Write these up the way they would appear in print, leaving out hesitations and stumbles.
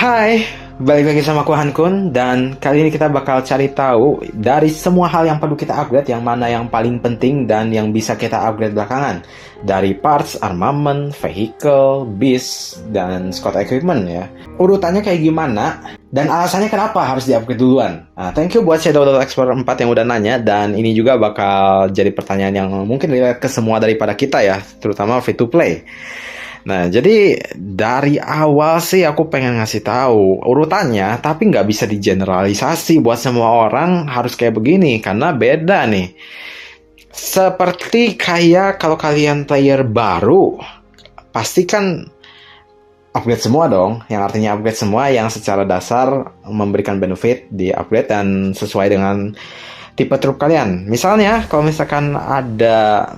Hai, balik lagi sama aku Hankun dan kali ini kita bakal cari tahu dari semua hal yang perlu kita upgrade yang mana yang paling penting dan yang bisa kita upgrade belakangan. Dari parts, armament, vehicle, beast, dan squad equipment ya. Urutannya kayak gimana dan alasannya kenapa harus di-upgrade duluan. Nah, thank you buat Shadow Explorer 4 yang udah nanya dan ini juga bakal jadi pertanyaan yang mungkin relate ke semua daripada kita ya, terutama free to play. Nah, jadi dari awal sih aku pengen ngasih tahu urutannya, tapi nggak bisa digeneralisasi buat semua orang harus kayak begini, karena beda nih. Seperti kayak kalau kalian player baru, pasti kan upgrade semua dong, yang artinya upgrade semua yang secara dasar memberikan benefit di upgrade dan sesuai dengan tipe trup kalian. Misalnya, kalau misalkan ada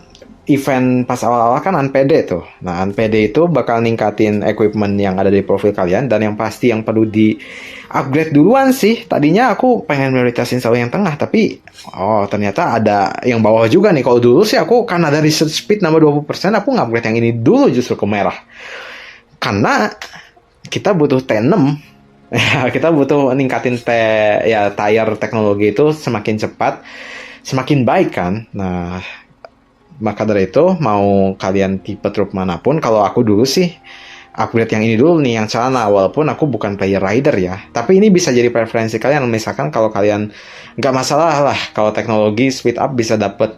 event pas awal-awal kan NPD tuh. Nah, NPD itu bakal ningkatin equipment yang ada di profil kalian dan yang pasti yang perlu di upgrade duluan sih. Tadinya aku pengen prioritasin selalu yang tengah, tapi ternyata ada yang bawah juga nih. Kalau dulu sih aku karena dari research speed nambah 20%, aku upgrade yang ini dulu justru ke merah. Karena kita butuh T6. Kita butuh ningkatin tire teknologi itu semakin cepat, semakin baik kan. Nah, maka dari itu, mau kalian tipe trup manapun, kalau aku dulu sih upgrade yang ini dulu nih, yang celana. Walaupun aku bukan player rider ya, tapi ini bisa jadi preferensi kalian. Misalkan kalau kalian nggak masalah lah, kalau teknologi speed up bisa dapet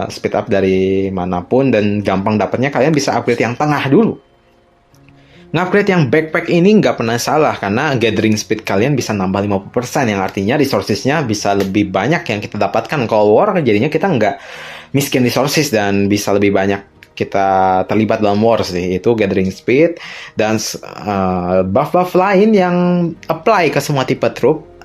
speed up dari manapun dan gampang dapetnya, kalian bisa upgrade yang tengah dulu. Nge-upgrade yang backpack ini nggak pernah salah, karena gathering speed kalian bisa nambah 50%, yang artinya resourcesnya bisa lebih banyak yang kita dapatkan. Kalau war, jadinya kita nggak miskin resources dan bisa lebih banyak kita terlibat dalam war sih. Itu gathering speed dan buff-buff lain yang apply ke semua tipe troop.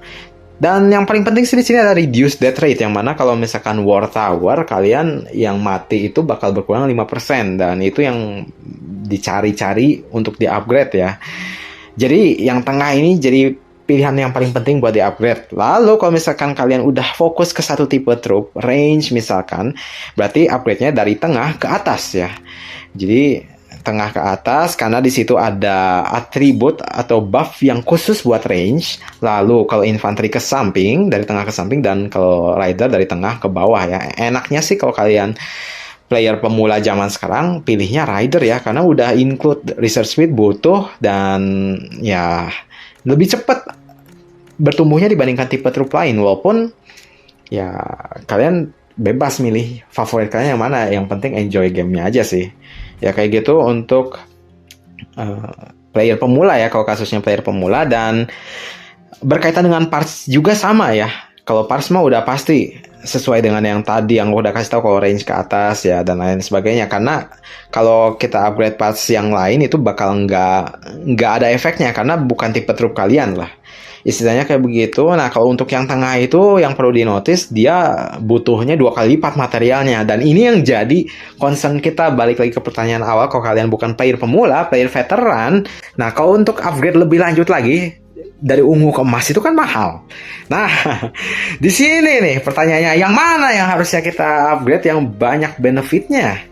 Dan yang paling penting sih di sini ada reduce death rate, yang mana kalau misalkan war tower, kalian yang mati itu bakal berkurang 5%, dan itu yang dicari-cari untuk di-upgrade ya. Jadi yang tengah ini jadi pilihan yang paling penting buat di-upgrade. Lalu kalau misalkan kalian udah fokus ke satu tipe troop, range misalkan, berarti upgrade-nya dari tengah ke atas ya. Jadi tengah ke atas, karena di situ ada atribut atau buff yang khusus buat range. Lalu kalau infanteri ke samping, dari tengah ke samping, dan kalau rider dari tengah ke bawah ya. Enaknya sih kalau kalian player pemula zaman sekarang, pilihnya rider ya, karena udah include research speed butuh, dan ya lebih cepat bertumbuhnya dibandingkan tipe troop lain. Walaupun ya kalian bebas milih favorit kalian yang mana, yang penting enjoy gamenya aja sih. Ya kayak gitu untuk player pemula ya, kalau kasusnya player pemula. Dan berkaitan dengan parts juga sama ya. Kalau parts mah udah pasti sesuai dengan yang tadi yang udah kasih tahu, kalau range ke atas ya dan lain sebagainya. Karena kalau kita upgrade parts yang lain itu bakal nggak ada efeknya, karena bukan tipe troop kalian lah. Istilahnya kayak begitu. Nah, kalau untuk yang tengah itu yang perlu di-notice, dia butuhnya 2 kali lipat materialnya. Dan ini yang jadi concern kita. Balik lagi ke pertanyaan awal, kalau kalian bukan player pemula, player veteran. Nah, kalau untuk upgrade lebih lanjut lagi, dari ungu ke emas itu kan mahal. Nah, di sini nih pertanyaannya, yang mana yang harusnya kita upgrade yang banyak benefitnya?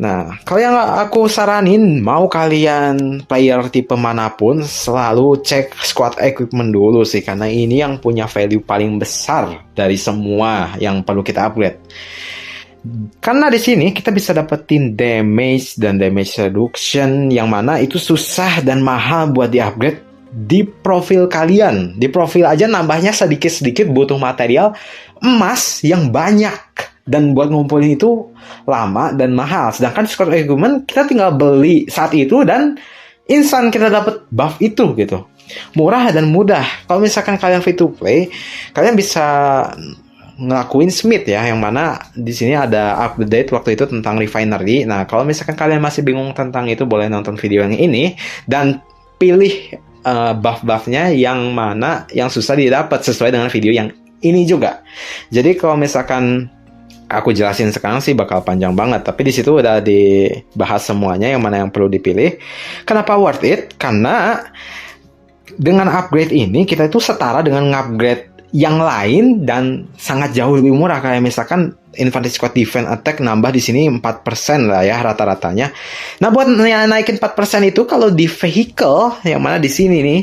Nah, kalau yang aku saranin, mau kalian player tipe manapun, selalu cek squad equipment dulu sih, karena ini yang punya value paling besar dari semua yang perlu kita upgrade. Karena di sini kita bisa dapetin damage dan damage reduction, yang mana itu susah dan mahal buat di-upgrade di profil kalian. Di profil aja nambahnya sedikit-sedikit, butuh material emas yang banyak. Dan buat ngumpulin itu lama dan mahal. Sedangkan squad equipment kita tinggal beli saat itu dan instan kita dapat buff itu gitu. Murah dan mudah. Kalau misalkan kalian free to play, kalian bisa ngelakuin smith ya, yang mana di sini ada update waktu itu tentang refinery. Nah, kalau misalkan kalian masih bingung tentang itu, boleh nonton video yang ini dan pilih buff-buffnya yang mana yang susah didapat sesuai dengan video yang ini juga. Jadi kalau misalkan aku jelasin sekarang sih bakal panjang banget, tapi di situ udah dibahas semuanya yang mana yang perlu dipilih. Kenapa worth it? Karena dengan upgrade ini kita itu setara dengan upgrade yang lain dan sangat jauh lebih murah. Kayak misalkan Infantry Squad Defense Attack nambah di sini 4% lah ya rata-ratanya. Nah, buat naikin 4% itu kalau di vehicle yang mana di sini nih,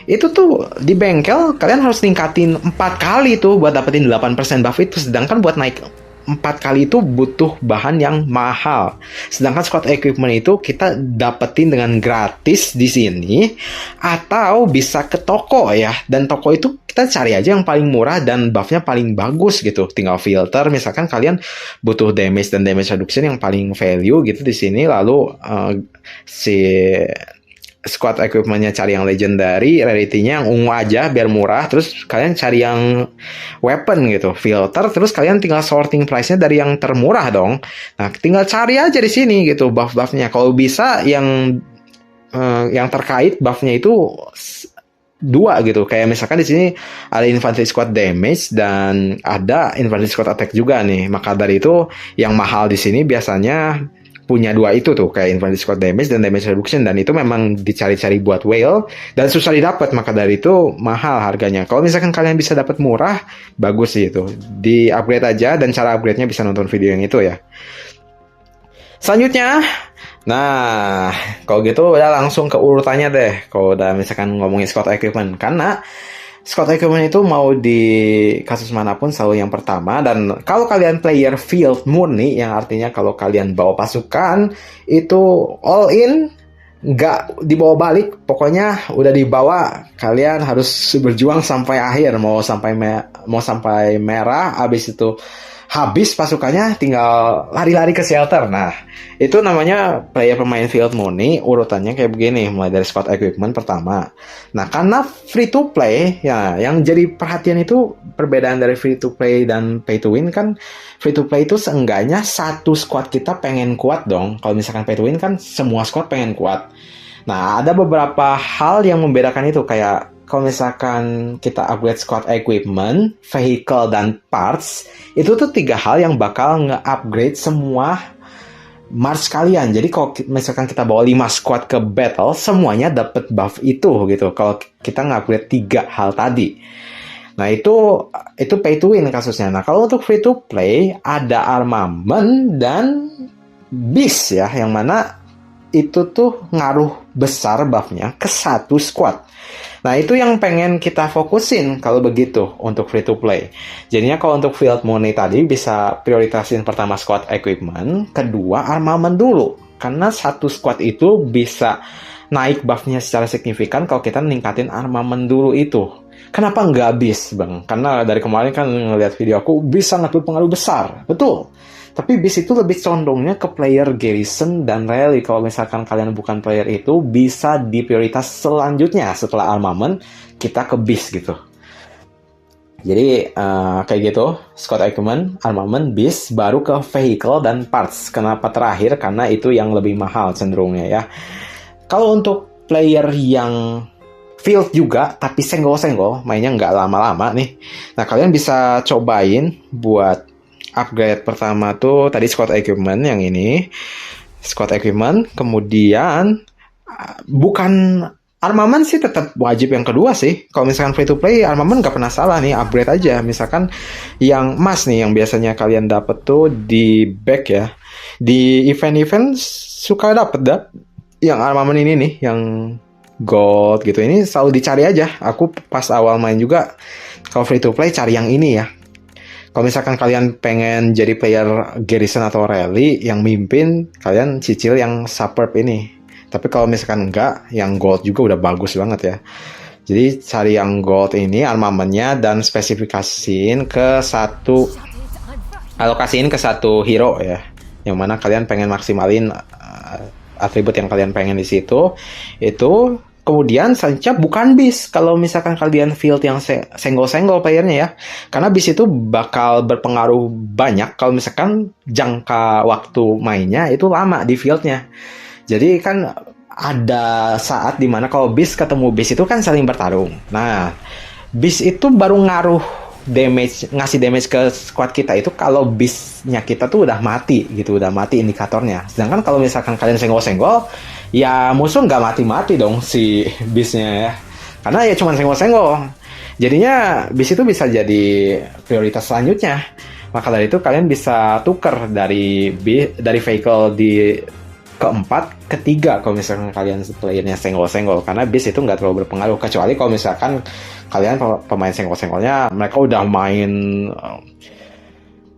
itu tuh di bengkel kalian harus ningkatin 4 kali tuh buat dapetin 8% buff itu. Sedangkan buat naik 4 kali itu butuh bahan yang mahal. Sedangkan squad equipment itu kita dapetin dengan gratis di sini atau bisa ke toko ya. Dan toko itu kita cari aja yang paling murah dan buffnya paling bagus gitu. Tinggal filter. Misalkan kalian butuh damage dan damage reduction yang paling value gitu di sini. Lalu si squad equipmentnya cari yang legendary, rarity-nya yang ungu aja biar murah, terus kalian cari yang weapon gitu, filter, terus kalian tinggal sorting price-nya dari yang termurah dong. Nah, tinggal cari aja di sini gitu buff-buffnya. Kalau bisa yang terkait buff-nya itu 2 gitu. Kayak misalkan di sini ada infantry squad damage dan ada infantry squad attack juga nih. Maka dari itu yang mahal di sini biasanya punya 2 itu tuh, kayak infantry squad damage dan damage reduction, dan itu memang dicari-cari buat whale dan susah didapat, maka dari itu mahal harganya. Kalau misalkan kalian bisa dapat murah, bagus sih itu. Di upgrade aja, dan cara upgrade-nya bisa nonton video yang itu ya. Selanjutnya, nah kalau gitu udah langsung ke urutannya deh. Kalau udah misalkan ngomongin squad equipment, karena squad equipment itu mau di kasus manapun selalu yang pertama. Dan kalau kalian player field murni, yang artinya kalau kalian bawa pasukan itu all in, nggak dibawa balik, pokoknya udah dibawa, kalian harus berjuang sampai akhir, mau sampai merah, habis itu habis pasukannya tinggal lari-lari ke shelter. Nah, itu namanya player pemain field murni. Urutannya kayak begini, mulai dari squad equipment pertama. Nah, karena free to play ya, yang jadi perhatian itu perbedaan dari free to play dan pay to win kan. Free to play itu seenggaknya satu squad kita pengen kuat dong. Kalau misalkan pay to win kan semua squad pengen kuat. Nah, ada beberapa hal yang membedakan itu, kayak kalau misalkan kita upgrade squad equipment, vehicle, dan parts, itu tuh 3 hal yang bakal nge-upgrade semua march kalian. Jadi kalau misalkan kita bawa 5 squad ke battle, semuanya dapat buff itu gitu. Kalau kita nge-upgrade 3 hal tadi. Nah, itu pay to win kasusnya. Nah, kalau untuk free to play, ada armament dan beast ya, yang mana itu tuh ngaruh besar buffnya ke satu squad. Nah, itu yang pengen kita fokusin kalau begitu untuk free to play. Jadinya kalau untuk field money tadi bisa prioritasin pertama squad equipment, kedua armament dulu. Karena satu squad itu bisa naik buffnya secara signifikan kalau kita ningkatin armament dulu itu. Kenapa nggak beast, Bang? Karena dari kemarin kan ngeliat video aku, beast sangat berpengaruh besar. Betul. Tapi beast itu lebih condongnya ke player garrison dan rally. Kalau misalkan kalian bukan player itu, bisa di prioritas selanjutnya setelah armament, kita ke beast gitu. Jadi kayak gitu, squad equipment, armament, beast, baru ke vehicle dan parts. Kenapa terakhir? Karena itu yang lebih mahal cenderungnya ya. Kalau untuk player yang field juga, tapi senggol-senggol, mainnya nggak lama-lama nih. Nah, kalian bisa cobain buat upgrade pertama tuh tadi squad equipment yang ini. Squad equipment, kemudian bukan armament sih, tetap wajib yang kedua sih. Kalau misalkan free to play, armament nggak pernah salah nih, upgrade aja. Misalkan yang emas nih, yang biasanya kalian dapet tuh di back ya. Di event-event suka dapet yang armament ini nih, yang gold gitu. Ini selalu dicari aja. Aku pas awal main juga, kalau free to play cari yang ini ya. Kalau misalkan kalian pengen jadi player garrison atau rally yang mimpin, kalian cicil yang superb ini. Tapi kalau misalkan enggak, yang gold juga udah bagus banget ya. Jadi cari yang gold ini armamentnya dan alokasiin ke satu hero ya. Yang mana kalian pengen maksimalin atribut yang kalian pengen di situ. Itu kemudian saja bukan beast kalau misalkan kalian field yang senggol-senggol playernya ya. Karena beast itu bakal berpengaruh banyak kalau misalkan jangka waktu mainnya itu lama di fieldnya. Jadi kan ada saat dimana kalau beast ketemu beast itu kan saling bertarung. Nah, beast itu baru ngasih damage ke squad kita itu kalau beastnya kita tuh udah mati gitu, udah mati indikatornya. Sedangkan kalau misalkan kalian senggol-senggol, ya musuh nggak mati-mati dong si beastnya ya, karena ya cuma senggol-senggol. Jadinya bis itu bisa jadi prioritas selanjutnya. Maka dari itu kalian bisa tuker dari vehicle di keempat ketiga kalau misalkan kalian playernya senggol-senggol, karena bis itu nggak terlalu berpengaruh, kecuali kalau misalkan kalian pemain senggol-senggolnya mereka udah main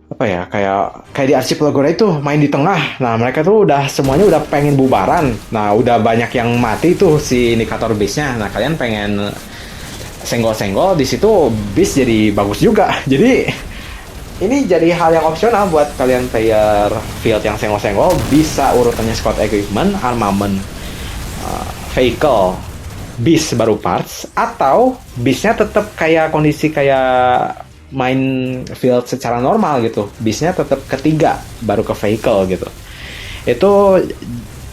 apa ya, kayak di Archipelago itu main di tengah. Nah mereka tuh semuanya udah pengen bubaran. Nah udah banyak yang mati tuh si indikator bisnya. Nah kalian pengen senggol-senggol di situ, bis jadi bagus juga. Jadi ini jadi hal yang opsional buat kalian player field yang senggol-senggol, bisa urutannya squad equipment, armament, vehicle, bis baru parts, atau bisnya tetap kayak kondisi kayak main field secara normal gitu. Bisnya tetap ketiga baru ke vehicle gitu. Itu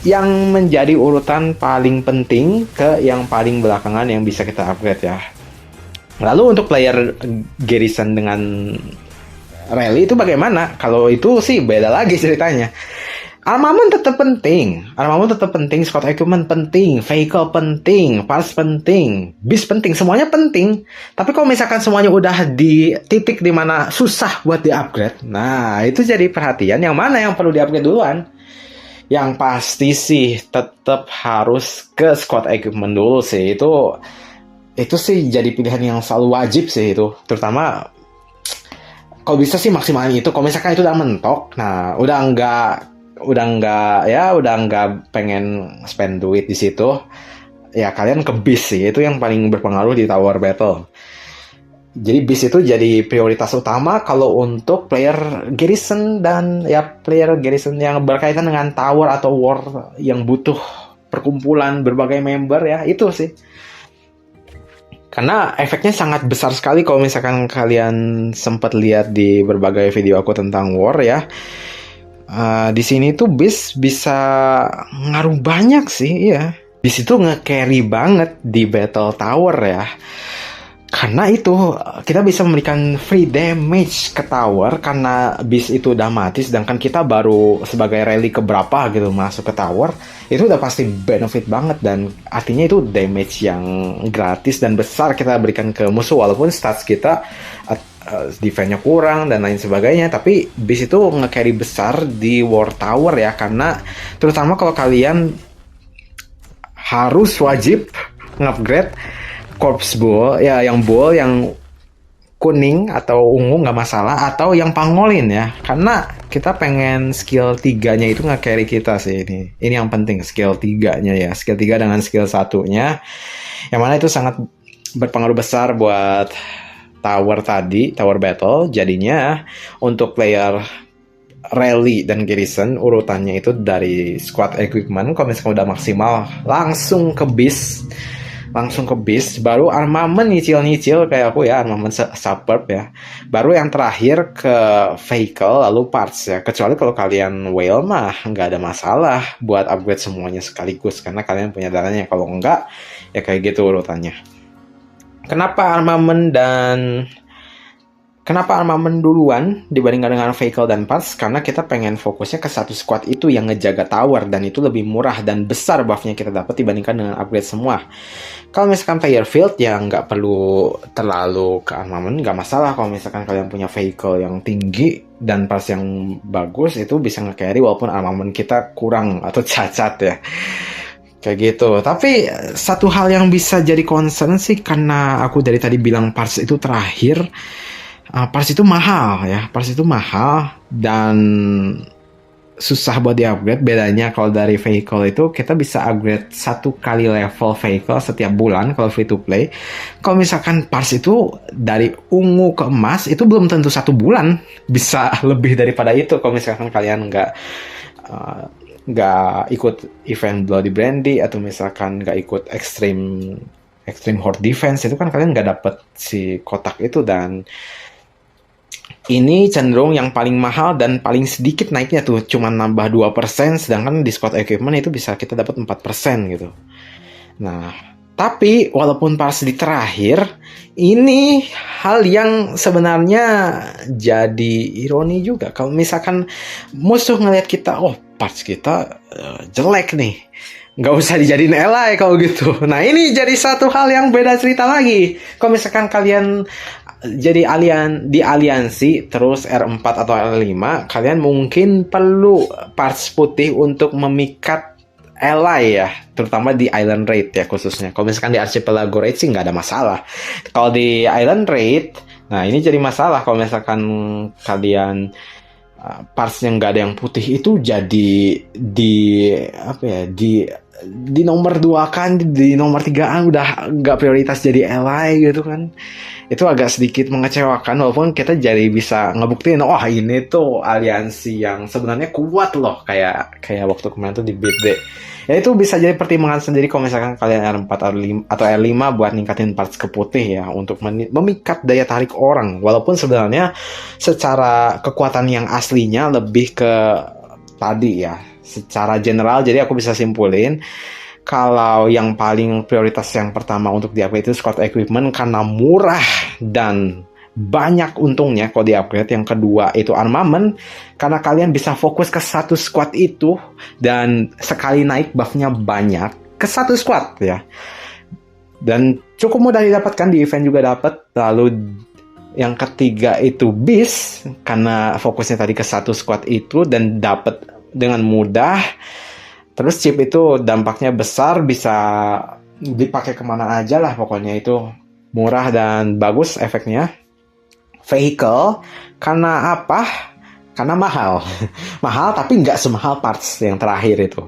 yang menjadi urutan paling penting ke yang paling belakangan yang bisa kita upgrade ya. Lalu untuk player garrison dengan rally itu bagaimana? Kalau itu sih beda lagi ceritanya. Armament tetap penting, squad equipment penting, vehicle penting, parts penting, bis penting, semuanya penting. Tapi kalau misalkan semuanya udah di titik dimana susah buat di-upgrade, nah itu jadi perhatian yang mana yang perlu di-upgrade duluan. Yang pasti sih tetap harus ke squad equipment dulu sih. Itu sih jadi pilihan yang selalu wajib sih itu, terutama kalau bisa sih maksimalin itu. Kalau misalkan itu udah mentok, nah udah nggak pengen spend duit di situ, ya kalian ke bis sih. Itu yang paling berpengaruh di tower battle. Jadi bis itu jadi prioritas utama kalau untuk player garrison dan ya player garrison yang berkaitan dengan tower atau war yang butuh perkumpulan berbagai member ya, itu sih. Karena efeknya sangat besar sekali kalau misalkan kalian sempat lihat di berbagai video aku tentang war ya. Di sini tuh bis bisa ngaruh banyak sih ya. Bis itu nge-carry banget di battle tower ya. Karena itu kita bisa memberikan free damage ke tower karena bis itu udah mati, sedangkan kita baru sebagai rally keberapa gitu masuk ke tower. Itu udah pasti benefit banget, dan artinya itu damage yang gratis dan besar kita berikan ke musuh, walaupun stats kita defense-nya kurang dan lain sebagainya. Tapi bis itu nge-carry besar di war tower ya, karena terutama kalau kalian harus wajib nge-upgrade corpse bull ya, yang bull yang kuning atau ungu nggak masalah, atau yang pangolin ya, karena kita pengen skill 3-nya itu nge-carry kita sih. Ini yang penting, skill 3-nya ya, skill 3 dengan skill 1-nya, yang mana itu sangat berpengaruh besar buat tower battle. Jadinya untuk player rally dan garrison urutannya itu dari squad equipment. Kalau misalnya udah maksimal langsung ke bis, baru armament nyicil-nyicil kayak aku ya, armament superb ya, baru yang terakhir ke vehicle lalu parts ya. Kecuali kalau kalian whale mah nggak ada masalah buat upgrade semuanya sekaligus karena kalian punya dananya. Kalau enggak ya kayak gitu urutannya. Kenapa armament duluan dibandingkan dengan vehicle dan parts? Karena kita pengen fokusnya ke satu squad itu yang ngejaga tower, dan itu lebih murah dan besar buffnya kita dapat dibandingkan dengan upgrade semua. Kalau misalkan player field yang nggak perlu terlalu ke armament, nggak masalah. Kalau misalkan kalian punya vehicle yang tinggi dan parts yang bagus, itu bisa nge-carry walaupun armament kita kurang atau cacat ya. Kayak gitu. Tapi satu hal yang bisa jadi concern sih, karena aku dari tadi bilang parts itu terakhir, parts itu mahal ya, dan susah buat di-upgrade. Bedanya kalau dari vehicle itu kita bisa upgrade 1 kali level vehicle setiap bulan kalau free to play. Kalau misalkan parts itu dari ungu ke emas itu belum tentu 1 bulan, bisa lebih daripada itu kalau misalkan kalian nggak ikut event Bloody Brandy atau misalkan nggak ikut extreme horde defense. Itu kan kalian nggak dapet si kotak itu, dan ini cenderung yang paling mahal dan paling sedikit naiknya tuh, cuma nambah 2%, sedangkan di squad equipment itu bisa kita dapat 4% gitu. Nah, tapi walaupun pas di terakhir, ini hal yang sebenarnya jadi ironi juga. Kalau misalkan musuh ngelihat kita, oh parts kita jelek nih, nggak usah dijadiin ally kalau gitu. Nah ini jadi satu hal yang beda cerita lagi. Kalau misalkan kalian jadi di aliansi terus R4 atau R5, kalian mungkin perlu parts putih untuk memikat ally ya, terutama di Island Raid ya khususnya. Kalau misalkan di Archipelago Raid sih nggak ada masalah. Kalau di Island Raid, nah ini jadi masalah kalau misalkan kalian parts yang nggak ada yang putih itu jadi di nomor 2 kan, di nomor 3 udah nggak prioritas jadi ally gitu kan. Itu agak sedikit mengecewakan, walaupun kita jadi bisa ngebuktiin wah ini tuh aliansi yang sebenarnya kuat loh, kayak waktu kemarin tuh di Beat Day. Ya itu bisa jadi pertimbangan sendiri kalau misalkan kalian R4 atau R5 buat ningkatin parts ke putih ya, untuk memikat daya tarik orang. Walaupun sebenarnya secara kekuatan yang aslinya lebih ke tadi ya, secara general. Jadi aku bisa simpulin kalau yang paling prioritas yang pertama untuk di-upgrade itu squad equipment karena murah dan banyak untungnya kalau di-upgrade. Yang kedua itu armament karena kalian bisa fokus ke satu squad itu dan sekali naik buffnya banyak ke satu squad ya. Dan cukup mudah didapatkan, di event juga dapat. Lalu yang ketiga itu Beast karena fokusnya tadi ke satu squad itu dan dapat dengan mudah. Terus chip itu dampaknya besar, bisa dipakai kemana aja lah pokoknya, itu murah dan bagus efeknya. Vehicle, karena apa? Karena mahal. Mahal tapi nggak semahal parts yang terakhir itu.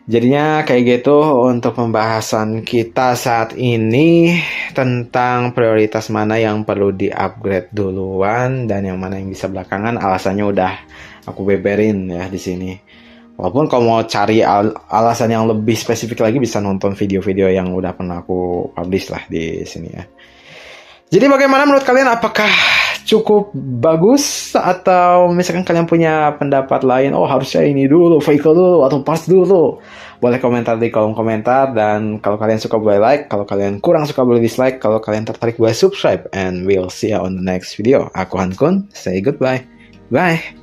Jadinya kayak gitu untuk pembahasan kita saat ini tentang prioritas mana yang perlu di-upgrade duluan dan yang mana yang bisa belakangan. Alasannya udah aku beberin ya di sini. Walaupun kalau mau cari alasan yang lebih spesifik lagi bisa nonton video-video yang udah pernah aku publish lah di sini ya. Jadi bagaimana menurut kalian? Apakah cukup bagus atau misalkan kalian punya pendapat lain? Oh harusnya ini dulu, vehicle dulu atau parts dulu. Boleh komentar di kolom komentar, dan kalau kalian suka boleh like, kalau kalian kurang suka boleh dislike, kalau kalian tertarik boleh subscribe, and we'll see you on the next video. Aku Han Kun, say goodbye. Bye.